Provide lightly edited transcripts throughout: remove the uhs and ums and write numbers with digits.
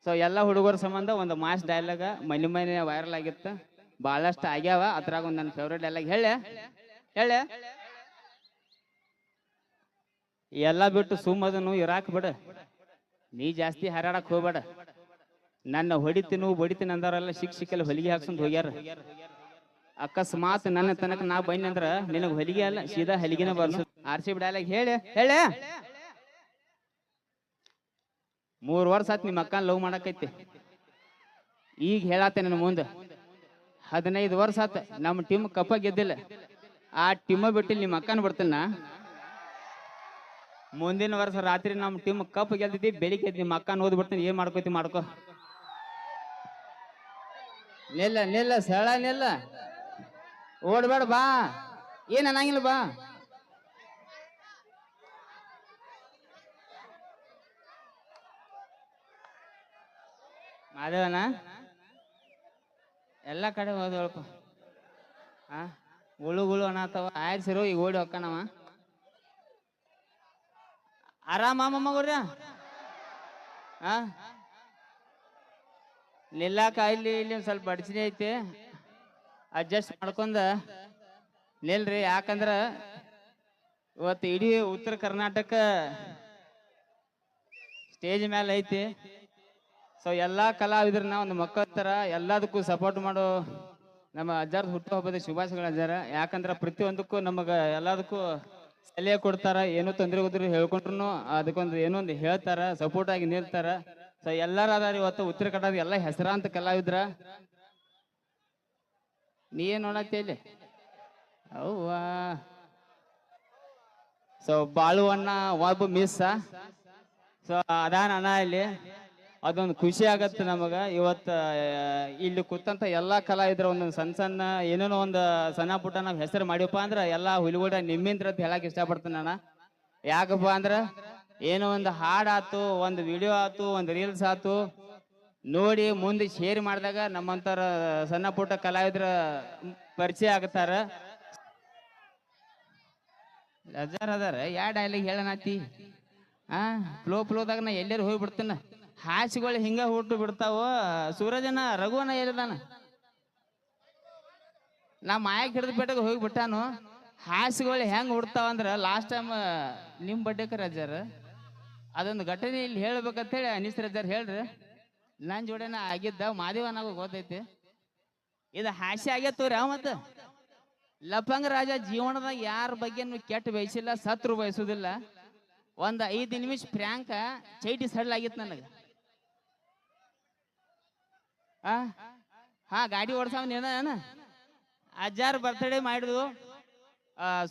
So ಎಲ್ಲ ಹುಡುಗರ ಸಂಬಂಧ ಒಂದು ಮಾಸ್ ಡೈಲಾಗ ಮನೆ ಮನೆ ವೈರಲ್ ಆಗಿತ್ತು, ಭಾಳಷ್ಟು ಆಗ್ಯಾವ. ಅದ್ರಾಗ ಒಂದು ನನ್ನ ಫೇವ್ರೇಟ್ ಡೈಲಾಗ್ ಹೇಳೆ ಹೇಳೆ ಎಲ್ಲ ಬಿಟ್ಟು ಸುಮ್ಮದನು ಇರಾಕ್ ಬಿಡ, ನೀ ಜಾಸ್ತಿ ಹಾರಾಡಕ್ ಹೋಗ್ಬೇಡ. ನನ್ನ ಹೊಡಿತೀನಿ ಬಡಿತೀನಿ ಅಂದಾರಲ್ಲ, ಸಿಕ್ಕೆಲ್ಲ ಹೊಲಿಗೆ ಹಾಕ್ಸಂತ ಹೋಗ್ಯಾರ. ಅಕಸ್ಮಾತ್ ನನ್ನ ತನಕ ನಾ ಬನ್ನಿ ಅಂದ್ರ ನಿನಗ್ ಹೊಲಿಗೆ ಅಲ್ಲ, ಸೀದಾ ಹಲಿಗೆನ ಬರ್ಸ. RCB ಡೈಲಾಗ್ ಹೇಳಿ ಹೇಳೆ 3 ವರ್ಷ ಆತ್ ನಿಮ್ಮ ಅಕ್ಕನ ಲವ್ ಮಾಡಕೈತಿ. ಈಗ ಹೇಳತ್ತೆ ನನ್ನ ಮುಂದೆ 15 ವರ್ಷ ಆತ ನಮ್ಮ ಟೀಮ್ ಕಪ್ಪ ಗೆದ್ದಿಲ್ಲ. ಆ ಟೀಮ ಬಿಟ್ಟು ನಿಮ್ಮ ಅಕ್ಕನ ಬಿಡ್ತೀನ. ಮುಂದಿನ ವರ್ಷ ರಾತ್ರಿ ನಮ್ಮ ಟೀಮ್ ಕಪ್ ಗೆದ್ದಿದ್ದಿ, ಬೆಳಿಗ್ಗೆ ನಿಮ್ಮ ಅಕ್ಕನ ಓದ್ ಬಿಡ್ತೀನಿ. ಏನ್ ಮಾಡ್ಕೋತಿ ಮಾಡ್ಕೋ. ನಿಲ್ಲ ನಿಲ್ಲ ಸಳ ನಿಲ್ಲ, ಓಡ್ಬೇಡ ಬಾ, ಏನ್ ಅನ್ನಂಗಿಲ್ಲ ಬಾ. ಮಾದೇವನ ಎಲ್ಲ ಕಡೆ ಹೋದಳಪ್ಪ. ಗುಳು ಅನ್ನತ್ತವ. ಆಯ್ತು ಸಿರು, ಈಗ ಓಡಿ ಹೊಕ್ಕನವ. ಆರಾಮ ಮಗುರ್ಯ ನಿಲ್ಲಾಕ ಇಲ್ಲಿ ಇಲ್ಲಿ ಒಂದ್ ಸ್ವಲ್ಪ ಅಡಚಣೆ ಐತಿ, ಅಡ್ಜಸ್ಟ್ ಮಾಡ್ಕೊಂಡ ನಿಲ್ರಿ. ಯಾಕಂದ್ರ ಇವತ್ತು ಇಡೀ ಉತ್ತರ ಕರ್ನಾಟಕ ಸ್ಟೇಜ್ ಮೇಲೆ ಐತಿ. ಸೊ ಎಲ್ಲಾ ಕಲಾವಿದ್ರನ್ನ ಒಂದು ಮಕ್ಕಳ ತರ ಎಲ್ಲದಕ್ಕೂ ಸಪೋರ್ಟ್ ಮಾಡೋ ನಮ್ಮ ಅಜ್ಜಾರ್ದ ಹುಟ್ಟುಹಬ್ಬದ ಶುಭಾಶಯಗಳು ಅಜ್ಜಾರ. ಯಾಕಂದ್ರ ಪ್ರತಿಯೊಂದಕ್ಕೂ ನಮಗ ಎಲ್ಲದಕ್ಕೂ ಸಲಹೆ ಕೊಡ್ತಾರ. ಏನೋ ತೊಂದರೆ ಹೋದ್ರು ಹೇಳ್ಕೊಂಡ್ರು ಅದಕ್ಕೊಂದು ಏನೊಂದು ಹೇಳ್ತಾರ, ಸಪೋರ್ಟ್ ಆಗಿ ನಿಲ್ತಾರ. ಸೊ ಎಲ್ಲಾರ ಅದಾರ ಇವತ್ತು ಉತ್ತರ ಕನ್ನಡದ ಎಲ್ಲ ಹೆಸರಾಂತ ಕಲಾವಿದ್ರ. ನೀ ಏನ್ ನೋಡತ್ತೆ ಇಲ್ಲಿ ಅವ್ವಾ. ಸೊ ಬಾಳುವಣ್ಣ ಒಬ್ಬ ಮಿಸ್. ಸೊ ಅದಾನ ಅಣ್ಣ ಇಲ್ಲಿ, ಅದೊಂದು ಖುಷಿ ಆಗತ್ತೆ ನಮಗ. ಇವತ್ತ ಇಲ್ಲಿ ಕೂತಂತ ಎಲ್ಲಾ ಕಲಾವಿದ್ರ ಒಂದೊಂದು ಸಣ್ಣ ಸಣ್ಣ ಏನೇನೋ ಒಂದು ಸಣ್ಣ ಪುಟ್ಟ ನಾವ್ ಹೆಸರು ಮಾಡಿವಪ್ಪ ಅಂದ್ರ ಎಲ್ಲಾ ಹುಲಿಗೂಡ ನಿಮ್ಮಿಂದ್ರ ಅಂತ ಹೇಳಕ್ ಇಷ್ಟಪಡ್ತೀನಿ ಅಣ್ಣ. ಯಾಕಪ್ಪ ಅಂದ್ರ ಏನೋ ಒಂದು ಹಾಡ್ ಆತು, ಒಂದು ವಿಡಿಯೋ ಆತು, ಒಂದು ರೀಲ್ಸ್ ಆತು ನೋಡಿ ಮುಂದೆ ಶೇರ್ ಮಾಡಿದಾಗ ನಮ್ಮಂತರ ಸಣ್ಣ ಪುಟ್ಟ ಕಲಾವಿದ್ರ ಪರಿಚಯ ಆಗತ್ತಾರ. ಅಜ್ಜಾರ್ ಅದಾರ. ಯಾ ಡೈಲಾಗ್ ಹೇಳನಾತಿ ಫ್ಲೋದಾಗ ನಾ ಎಲ್ಲರೂ ಹೋಗಿ ಬಿಡ್ತೀನ. ಹಾಸಿಗಳು ಹಿಂಗ ಹುಟ್ಟು ಬಿಡ್ತಾವ. ಸೂರಜನ ರಘುವನ ಹೇಳಿದಾನ, ನಾ ಮಾಯಕ್ ಹಿಡಿದು ಪೇಟೆಗೆ ಹೋಗಿ ಬಿಟ್ಟಾನು. ಹಾಸಿಗಳು ಹೆಂಗ್ ಹುಡ್ತಾವ ಅಂದ್ರ ಲಾಸ್ಟ್ ಟೈಮ್ ನಿಮ್ ಬಡ್ಡೆಕ ರಜಾರ ಅದೊಂದು ಘಟನೆ ಇಲ್ಲಿ ಹೇಳ್ಬೇಕಂತ ಹೇಳಿ ಅನೀಸ್ ರಜಾರ್ ಹೇಳ್ರಿ. ನನ್ ಜೋಡಿನ ಆಗಿದ್ದ ಮಾದೇವನಾಗ ಗೊತ್ತೈತಿ. ಇದು ಹಾಸ್ಯ ಆಗೇತವ್ರಿ. ಮತ್ತ ಲಪಂಗ ರಾಜ ಜೀವನದಾಗ ಯಾರ ಬಗ್ಗೆ ಕೆಟ್ಟ ಬಯಸಿಲ್ಲ, ಸತ್ರು ಬಯಸುದಿಲ್ಲ. ಒಂದ್ 5 ನಿಮಿಷ ಪ್ರ್ಯಾಂಕ ಚೈಟಿ ಸಡ್ಲಾಗಿತ್ತು ನನಗ. ಗಾಡಿ ಓಡ್ಸವನ ಅಜ್ಜಾರ್ ಬರ್ತಡೇ ಮಾಡಿದ್ವು.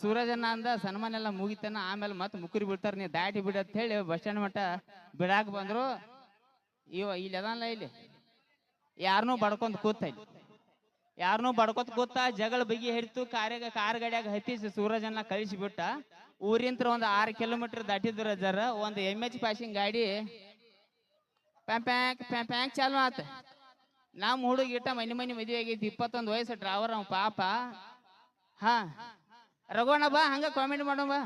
ಸೂರಜನ್ನ ಅಂದ ಸನ್ಮಾನ ಎಲ್ಲ ಮುಗಿತಾನ. ಆಮೇಲೆ ಮತ್ತೆ ಮುಕ್ಕರಿ ಬಿಡ್ತಾರ, ನೀ ದಾಟಿ ಬಿಡ ಅಂತ ಹೇಳಿ ಬಸ್ ಸ್ಟ್ಯಾಂಡ್ ಮಟ್ಟ ಬಿಡಾಕ್ ಬಂದ್ರು. ಇಲ್ಲಿ ಅದಲ್ಲ, ಇಲ್ಲಿ ಯಾರನ್ನೂ ಬಡ್ಕೊಂಡ್ ಕೂತ, ಯಾರನ್ನೂ ಬಡ್ಕೊತ್ ಕೂತ. ಜಗಳ ಬಗೆ ಹಿಡಿತು. ಕಾರ್ ಗಾಡಿಯಾಗ ಹತ್ತಿ ಸೂರಜನ್ನ ಕಳಿಸಿಬಿಟ್ಟ. ಊರಿಂತ್ರ ಒಂದು 6 ಕಿಲೋಮೀಟರ್ ದಾಟಿದ್ರು ಅಜ್ಜಾರ. ಒಂದು MH ಪಾಸಿಂಗ್ ಗಾಡಿ ಪ್ಯಾಂಕ್ ಪ್ಯಾಂಕ್ ಚಾಲು ಆತ. ನಮ್ಮ ಹುಡುಗ ಇಟ್ಟ ಮನೆ ಮದುವೆ ಆಗೈತಿ, 21 ವಯಸ್ಸು, ಡ್ರೈವರ್ ಅವ ಪಾಪ. ರಘುವಣ್ಣ ಬಾ, ಹಂಗ ಕಾಮೆಂಟ್ ಮಾಡೋ ಬಾ.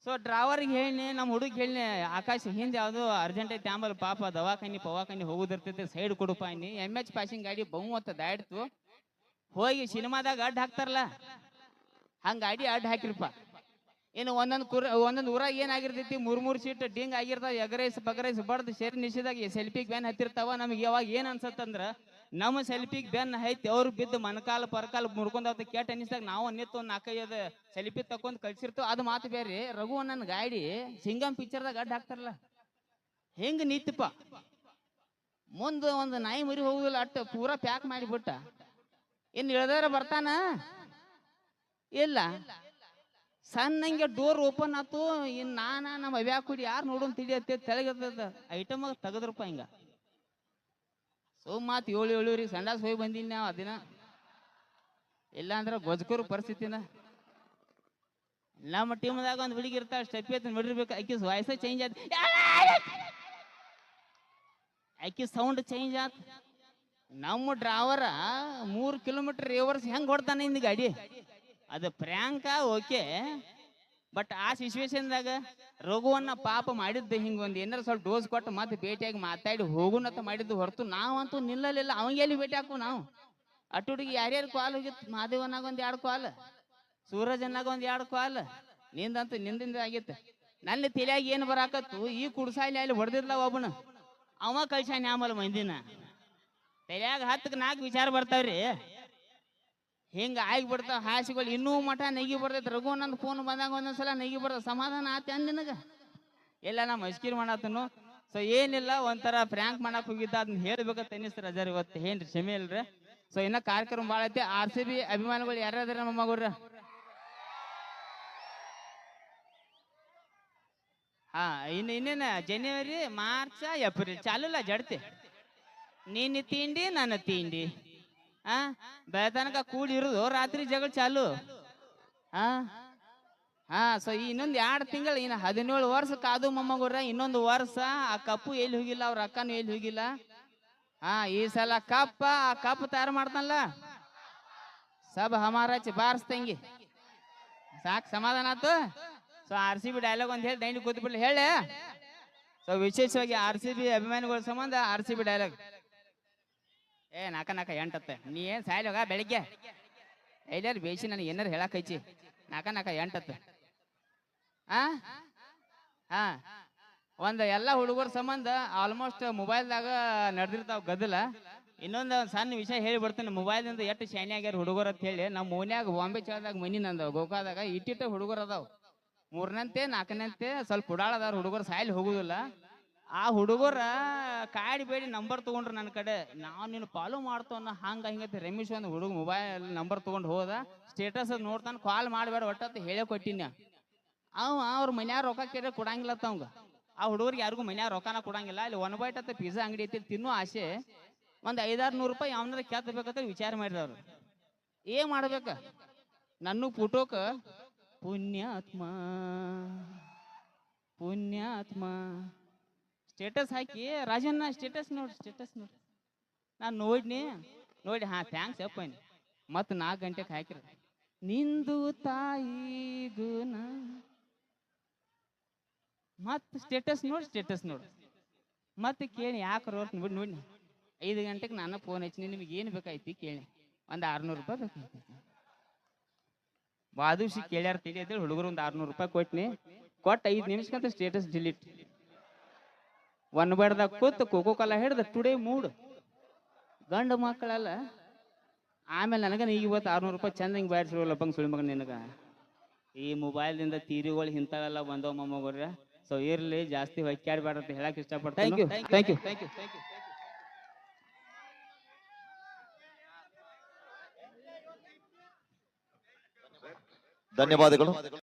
ಸೊ ಡ್ರೈವರ್ಗೆ ಹೇಳಿ, ನಮ್ಮ ಹುಡುಗ ಹೇಳಿ, ಆಕಾಶ ಹಿಂದೆ ಯಾವ್ದು ಅರ್ಜೆಂಟ್ ಐತಿ, ಆಮೇಲೆ ಪಾಪ ದವಾಖಾನಿ ಹೋಗುದಿರ್ತೈತಿ, ಸೈಡ್ ಕೊಡುಪ ಅನ್ನಿ. MH ಪಾಸಿಂಗ್ ಗಾಡಿ ಬಹುಮತ್ತ ದಾಡ್ತು. ಹೋಗಿ ಸಿನಿಮಾದಾಗ ಅಡ್ಡ ಹಾಕ್ತಾರಲ್ಲ ಹಂಗ ಗಾಡಿ ಅಡ್ಡ ಹಾಕಿರಪ್ಪ. ಇನ್ನು ಒಂದೊಂದು ಊರಾಗ ಏನಾಗಿರ್ತೈತಿ, 3 ಸೀಟ್ ಡಿಂಗ್ ಆಗಿರ್ತಾವ. ಎಗರೈಸ್ ಬಗರೈಸ್ ಬಡ್ದು ಸೇರಿ ನಿಷೇಧಾಗ ಸೆಲ್ಫಿಗೆ ಬೆನ್ ಹತ್ತಿರ್ತಾವ. ನಮ್ಗೆ ಯಾವಾಗ ಏನ್ ಅನ್ಸತ್ತಂದ್ರ ನಮ್ಮ ಸೆಲ್ಫಿಗೆ ಬೆನ್ ಹೈತಿ, ಅವ್ರು ಬಿದ್ದು ಮನಕಾಲ ಪರಕಾಲ ಮುರ್ಕೊಂಡ್ ಕೆಟ್ಟ ಅನಿಸ್ದಾಗ ನಾವು ನಿತ್ತು ಒಂದು 4-5 ಸೆಲ್ಫಿ ತಕೊಂಡ್ ಕಳ್ಸಿರ್ತೇವೆ. ಅದು ಮಾತು ಬೇರೆ. ರಘು ನನ್ನ ಗಾಡಿ ಸಿಂಗಮ್ ಪಿಕ್ಚರ್ದಾಗ ಅಡ್ಡ ಹಾಕ್ತಾರಲ್ಲ ಹೆಂಗ ನಿಂತಪ್ಪ. ಮುಂದ ಒಂದು ನಾಯಿ ಮರಿ ಹೋಗುದಿಲ್ಲ, ಅಟ್ಟ ಪೂರಾ ಪ್ಯಾಕ್ ಮಾಡಿಬಿಟ್ಟ. ಇನ್ನು ಇಳ್ದಾರ ಬರ್ತಾನ ಇಲ್ಲ, ಸಣ್ಣಂಗೆ ಡೋರ್ ಓಪನ್ ಆತು. ಇನ್ ನಮ್ಮ ಅವ್ಯಾಕ ಕುಡಿ ಯಾರು ನೋಡೋನ್ ತಿಳಿಯತ್ತೆ, ತೆಳಗದ ಐಟಮ್ ತೆಗದ್ರಪ್ಪ. ಹಿಂಗ ಮಾತ್ 7 ಸಂಡಾಸ್ ಹೋಗಿ ಬಂದೀನಿ ನಾವು ಅದಿನ. ಇಲ್ಲ ಅಂದ್ರ ಗೊಜ್ಕೂರು ಪರಿಸ್ಥಿತಿನ. ನಮ್ಮ ಟೀಮ್ದಾಗ ಒಂದು ಹುಡುಗಿ ಇರ್ತಾಳ, ಸ್ಟೆಪ್ ಎತ್ತ ನೋಡಿರ್ಬೇಕು. ಆಕಿ ವಾಯ್ಸ ಚೇಂಜ್ ಆತ, ಆಕಿ ಸೌಂಡ್ ಚೇಂಜ್ ಆತ. ನಮ್ಮ ಡ್ರೈವರ 3 ಕಿಲೋಮೀಟರ್ ರಿವರ್ಸ್ ಹೆಂಗ್ ಹೊಡ್ತಾನೆ ಇಂದ ಗಾಡಿ. ಅದು ಪ್ರ್ಯಾಂಕ ಓಕೆ, ಬಟ್ ಆ ಸಿಚುವೇಶನ್ದಾಗ ರಘುವನ್ನ ಪಾಪ ಮಾಡಿದ್ದು ಹಿಂಗ ಒಂದ್ ಏನಾರ ಸ್ವಲ್ಪ ಡೋಸ್ ಕೊಟ್ಟು ಮತ್ತೆ ಭೇಟಿಯಾಗಿ ಮಾತಾಡಿ ಹೋಗುನತ್ತ ಮಾಡಿದ್ದು ಹೊರತು ನಾವಂತೂ ನಿಲ್ಲಲಿಲ್ಲ. ಅವಂಗೆಲ್ಲಿ ಭೇಟಿ ಹಾಕು ನಾವು ಅಟ್ಟುಡಿಗೆ ಯಾರ್ಯಾರು ಕಾಲ್ ಹೋಗಿತ್ತು. ಮಹಾದೇವನಾಗ ಒಂದ್ 2 ಕಾಲ್, ಸೂರಜನ್ನಾಗ ಒಂದ್ 2 ಕಾಲ್, ನಿಂದಂತೂ ನಿಂದಿಂದ ಆಗಿತ್ತು. ನನ್ನ ತಲೆಯಾಗಿ ಏನ್ ಬರಾಕತ್ತು, ಈ ಕುಡ್ಸಾಲಿ ಅಲ್ಲಿ ಹೊಡೆದಿದ್ಲ ಒಬ್ಬನ, ಅವ ಕಳ್ಸಾನ ಆಮಲ್ ಮಂದಿನ. ತಲೆಯಾಗ 10ಕ್ಕೆ 4 ವಿಚಾರ ಬರ್ತಾವ್ರಿ. ಹಿಂಗ ಆಗಿಬಿಡ್ತಾವ ಹಾಸಿಗಳು. ಇನ್ನೂ ಮಠ ನೆಗಿ ಬರ್ತೈತೆ. ರಘು ನಂದು ಫೋನ್ ಬಂದಾಗ ಒಂದೊಂದ್ಸಲ ನೆಗಿ ಬರ್ತದೆ. ಸಮಾಧಾನ ಆತ ನಿನಗ ಎಲ್ಲ ನಾ ಮಸ್ಕಿರ್ ಮಾಡತ್ತನು. ಸೊ ಏನಿಲ್ಲ, ಒಂಥರ ಪ್ರ್ಯಾಂಕ್ ಮಾಡಕ್ ಹೋಗಿದ್ದ, ಅದನ್ನ ಹೇಳ್ಬೇಕಂತ ಅನ್ನಿಸ್ತು ರಜಾರ್ ಇವತ್ತು. ಏನ್ರಿ ಕ್ಷಮೆ ಇಲ್ರಿ. ಸೊ ಇನ್ನ ಕಾರ್ಯಕ್ರಮ ಭಾಳ ಐತಿ. RCB ಅಭಿಮಾನಿಗಳು ಯಾರ್ಯಾರ ನಮ್ಮ ಮಗವ್ರ? ಹಾ, ಇನ್ನೇನ ಜನವರಿ, ಮಾರ್ಚ್, ಏಪ್ರಿಲ್ ಚಾಲುಲ್ಲ ಜಡ್ತಿ. ನೀನು ತಿಂಡಿ ನನ್ನ ತಿಂಡಿ, ಬೆಳತನಕ ಕೂಡಿ ಇರುದು, ರಾತ್ರಿ ಜಗಳ ಚಾಲು. ಸೊ ಇನ್ನೊಂದು 2 ತಿಂಗಳು, ಇನ್ನು 17 ವರ್ಷ ಕಾದು ಮೊಮ್ಮಗುರ. ಇನ್ನೊಂದು ವರ್ಷ ಆ ಕಪ್ಪು ಎಲ್ಲಿ ಹೋಗಿಲ್ಲ, ಅವ್ರ ಅಕ್ಕನೂ ಎಲ್ಲಿ ಹೋಗಿಲ್ಲ. ಈ ಸಲ ಆ ಕಪ್ ತಯಾರು ಮಾಡ್ತಾನಲ್ಲ, ಸಬ್ ಹಮಾರ ಬಾರಿಸ್ತಂಗಿ. ಸಾಕು, ಸಮಾಧಾನ ಆತು. ಸೊ RCB ಡೈಲಾಗ್ ಒಂದು ಹೇಳಿ ದೈನಿಕ್ ಕೂತ್ಬಿಡ್ಲಿ ಹೇಳಿ. ಸೊ ವಿಶೇಷವಾಗಿ RCB ಅಭಿಮಾನಿಗಳ ಸಂಬಂಧ RCB ಡೈಲಾಗ್. ನಾಕ 8 ನೀ ಏನ್ ಸಾಯ್ಲೋಗ ಬೆಳಿಗ್ಗೆ ಎಲ್ಲಾರು ಬೇಸಿ ನನಗೆ ಏನಾರು ಹೇಳಕ್ ಹಚ್ಚಿ. ನಾಕ 8 ಒಂದು ಎಲ್ಲ ಹುಡುಗರ ಸಂಬಂಧ ಆಲ್ಮೋಸ್ಟ್ ಮೊಬೈಲ್ದಾಗ ನಡೆದಿರ್ತಾವ ಗದ್ದಲ. ಇನ್ನೊಂದು ಸಣ್ಣ ವಿಷಯ ಹೇಳಿ ಬಿಡ್ತೀನಿ. ಮೊಬೈಲ್ದಿಂದ ಎಷ್ಟು ಶಾನಿ ಆಗ್ಯಾರ ಹುಡುಗರು ಅಂತ ಹೇಳಿ. ನಮ್ಮ ಮನ್ಯಾಗ ಬಾಂಬೆ ಚಾಲದಾಗ ಮನಿ ನಂದವ ಗೋಕಾದಾಗ ಇಟ್ಟಿಟ್ಟ ಹುಡುಗರು ಅದಾವ. 3ನಂತೆ 4ನಂತೆ ಸ್ವಲ್ಪ ಉಡಾಳದಾರ ಹುಡುಗರು, ಸಾಯ್ಲಿ ಹೋಗುದಿಲ್ಲ. ಆ ಹುಡುಗರ ಕಾಡಿ ಬೇಡಿ ನಂಬರ್ ತಗೊಂಡ್ರು ನನ್ನ ಕಡೆ. ನಾವು ನೀನು ಫಾಲೋ ಮಾಡ್ತವನ್ನ ಹಂಗ ಹಿಂಗತ್ತೆ. ರಮೇಶ್ ಒಂದು ಹುಡುಗ ಮೊಬೈಲ್ ನಂಬರ್ ತಗೊಂಡು ಹೋದ. ಸ್ಟೇಟಸ್ ನೋಡ್ತಾನ, ಕಾಲ್ ಮಾಡಬೇಡ ಒಟ್ಟತ್ತು ಹೇಳೇ ಕೊಟ್ಟಿನ. ಅವ್ರ ಮನ್ಯಾಗ ರೊಕ್ಕ ಕೇಳಿ ಕೊಡಂಗಿಲ್ಲ ಅವಂಗ. ಆ ಹುಡುಗರಿಗೆ ಯಾರಿಗೂ ಮನ್ಯಾಗ ರೊಕ್ಕನ ಕೊಡಂಗಿಲ್ಲ. ಅಲ್ಲಿ 1 ಬೈಟ್ ಅಂತ ಪಿಜ್ಜಾ ಅಂಗಡಿ ಐತಿ, ತಿನ್ನೋ ಆಸೆ. ಒಂದು 500-600 ರೂಪಾಯಿ ಯಾವನಾರ ಕೆತ್ತಬೇಕಂತ ವಿಚಾರ ಮಾಡಿದವ್ರು. ಏನ್ ಮಾಡ್ಬೇಕ? ನನ್ನ ಫೋಟೋಕ ಪುಣ್ಯಾತ್ಮ ಪುಣ್ಯಾತ್ಮ ಸ್ಟೇಟಸ್ ಹಾಕಿ, ರಾಜಣ್ಣ ಸ್ಟೇಟಸ್ ನೋಡಿ ನಾನು ನೋಡಿ ಥ್ಯಾಂಕ್ಸ್ ಅಪ್ಪ. ಮತ್ತು 4 ಗಂಟೆಗೆ ಹಾಕಿರ ನಿಂದು ತಾಯಿ ಗುಣ. ಮತ್ತೆ ಸ್ಟೇಟಸ್ ನೋಡಿ ಮತ್ತೆ ಕೇಳಿ ಯಾಕೆ ನೋಡಿ 5 ಗಂಟೆಗೆ ನಾನು ಫೋನ್ ಹಚ್ಚಿ, ನಿಮ್ಗೆ ಏನು ಬೇಕಾಯ್ತಿ ಕೇಳಿ. ಒಂದು 600 ರೂಪಾಯಿ ಬೇಕಾಯ್ತಿ. ಬಾದುಷಿ ಕೇಳ್ಯಾರ ತಿಳಿಯತ್ತೇಳಿ ಹುಡುಗರು ಒಂದು 600 ರೂಪಾಯಿ ಕೊಟ್ನಿ. 5 ನಿಮಿಷಕ್ಕಂತ ಸ್ಟೇಟಸ್ ಡಿಲೀಟ್. 1 ಬೈಟ್ದಾಗ ಕೂತು ಕೋಕೋ ಕೋಲಾ ಹಿಡ್ದ ಟುಡೇ ಮೂಡ್. ಗಂಡು ಮಕ್ಕಳಲ್ಲ. ಆಮೇಲೆ ನನಗ ಈಗ ಇವತ್ತು 600 ರೂಪಾಯಿ ಚಂದ ಹಿಂಗೆ ಬಾಯಿಸಿರೋಲ್ಲಪ್ಪಂಗೆ ಸುಳಿ ಮಗ ನಿನಗ. ಈ ಮೊಬೈಲ್ದಿಂದ ತೀರಿಗಳು ಇಂಥವೆಲ್ಲ ಬಂದವ ಮೊಮ್ಮಗೋರ್ಯ. ಸೊ ಇರ್ಲಿ, ಜಾಸ್ತಿ ಹೊಕ್ಕಾಡ್ಬೇಡ ಅಂತ ಹೇಳಕ್ ಇಷ್ಟಪಡ್ತೀನಿ. Thank you. ಧನ್ಯವಾದಗಳು.